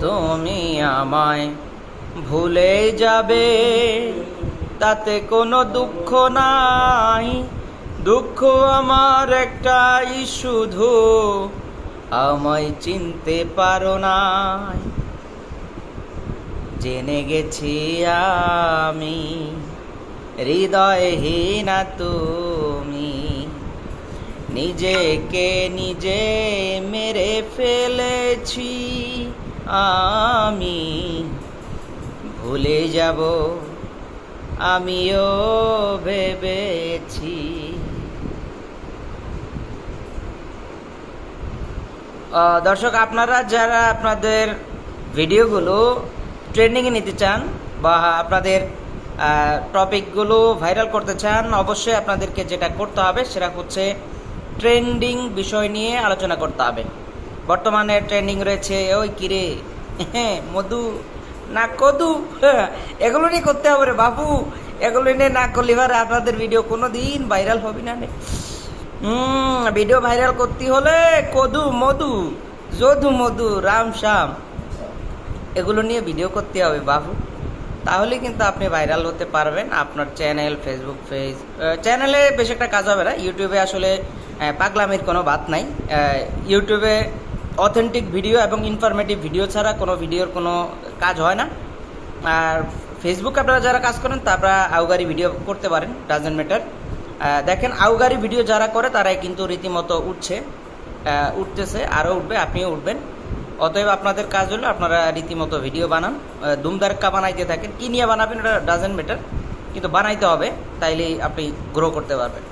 তুমি আমায় ভুলে যাবে, তাতে কোনো দুঃখ নাই। দুঃখ আমার একটাই শুধু, আমায় চিনতে পারো নাই। জেনে গেছি আমি হৃদয়হীনা তুমি, নিজেকে নিজে মেরে ফেলেছি আমি। ভুলে যাব আমিও ভেবেছি। দর্শক, আপনারা যারা আপনাদের ভিডিওগুলো ট্রেন্ডিংয়ে নিতে চান বা আপনাদের টপিকগুলো ভাইরাল করতে চান, অবশ্যই আপনাদেরকে যেটা করতে হবে সেটা হচ্ছে ট্রেন্ডিং বিষয় নিয়ে আলোচনা করতে হবে। বর্তমানে ট্রেন্ডিং রয়েছে ওই কিরে মধু না কদু, এগুলো নিয়ে করতে হবে রে বাবু। এগুলো নিয়ে না করলে এবার আপনাদের ভিডিও কোনো দিন ভাইরাল হবে না রে। ভিডিও ভাইরাল করতে হলে কদু মধু যদু মধু রাম শ্যাম এগুলো নিয়ে ভিডিও করতে হবে বাবু, তাহলে কিন্তু আপনি ভাইরাল হতে পারবেন। আপনার চ্যানেল, ফেসবুক পেজ, চ্যানেলে বেশ একটা কাজ হবে না। ইউটিউবে আসলে পাগলামির কোনো বাত নাই। ইউটিউবে অথেন্টিক ভিডিও এবং ইনফরমেটিভ ভিডিও ছাড়া কোনো ভিডিওর কোনো কাজ হয় না। আর ফেসবুকে আপনারা যারা কাজ করেন তারা আউগারি ভিডিও করতে পারেন, ডাজন্ট ম্যাটার। দেখেন, আউগারি ভিডিও যারা করে তারাই কিন্তু রীতিমতো উঠতেছে, আরও উঠবে, আপনিও উঠবেন। অতএব আপনাদের কাজ হলো আপনারা রীতিমতো ভিডিও বানান, দুমদারকা বানাইতে থাকেন। কী নিয়ে বানাবেন এটা ডাজন্ট ম্যাটার, কিন্তু বানাইতে হবে, তাইলেই আপনি গ্রো করতে পারবেন।